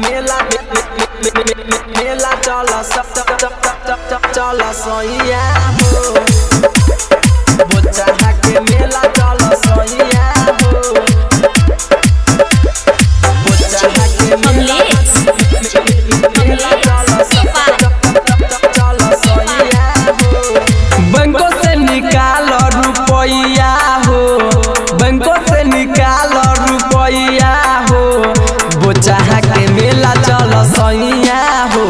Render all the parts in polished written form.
मेला मेला चला चला सैया हो बोचा के मेला चला सैया हो बोचा के मेला चला सैया हो। बैंकों से निकाल रुपया हो, बैंकों से निकाल रुपया हो, बोचा के मेला चल सैया हो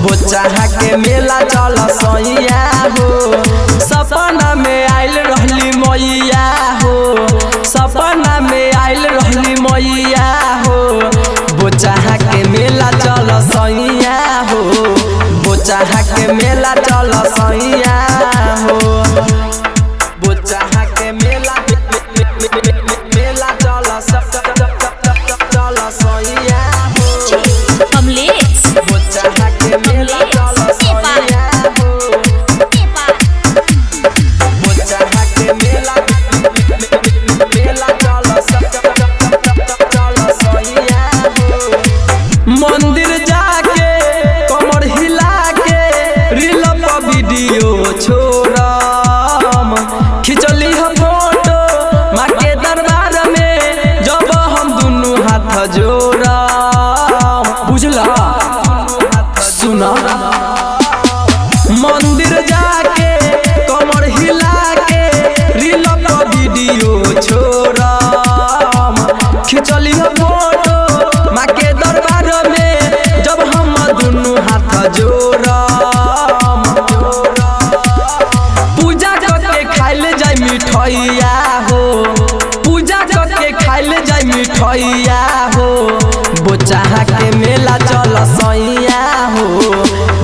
बोचा के मेला चल सैया हो। सपना में आइल रहली मैया हो, सपना में आइल रहली मैया हो, बोचा के मेला चल सैया हो बोचा के मेला चल सैया हो बोचा के मेला मेला चल सैया हो कमलेश बोचा के मेला चल सैया हो बोचा के मेला मेला चल सैया हो। मंदिर जाके कमर हिला के रील पर वीडियो छोड़म, खिंचली हो फोटो माँ के दरबार में जब हम दुनू हाथ जोड़म। बुझला सुना मंदिर जाके कमर हिला के रील पर वीडियो छोड़म, खिंचली हो फोटो माँ के दरबार में जब हम दुनू हाथ जोड़म। पूजा करके खाइले जाय मिठैया हो, पूजा करके खाइले जाय मिठैया हो, बोचा के मेला चल सैया हो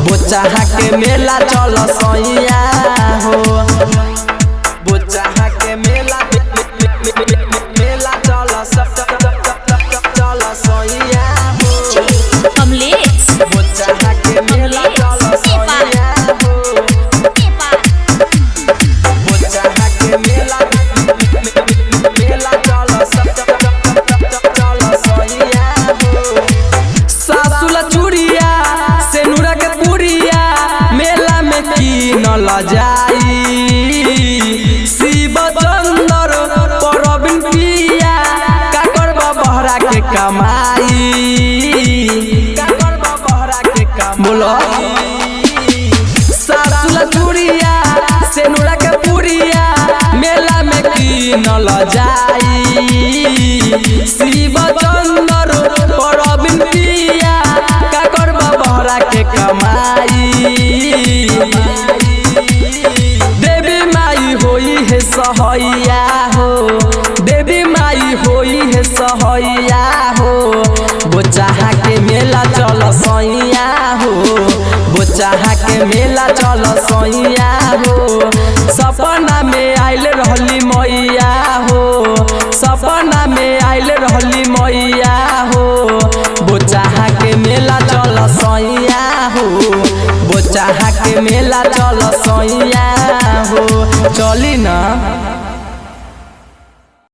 बोचा के मेला चल सैया हो बोचा के मेला मेला चल सैया हो कमलेश बोचा के मेला चल सैया हो बोचा के मेला मेला चल सैया हो। सासुला चूड़िया से नूरा के पुड़िया मेला में की न ल जाई, शिव चंदर परबिन पिया का करबा बहरा के कमाई, का करबा बहरा के कमाई। सासुला चूड़िया से नूरा के पुड़िया मेला में की न ल जाई, शिव चंदर परबिन पिया का करबा बहरा के कमाई। देवी माई होई है सहैया हो, देवी माई होई है सहैया हो, बोचा के मेला चल सैया हो बोचा के मेला चल सैया हो। सपना में आइल रहली मैया हो, सपना में आइल रहली मैया हो, बोचा के मेला चल सैया हो बोचा के मेला चल सैया हो। चली ना।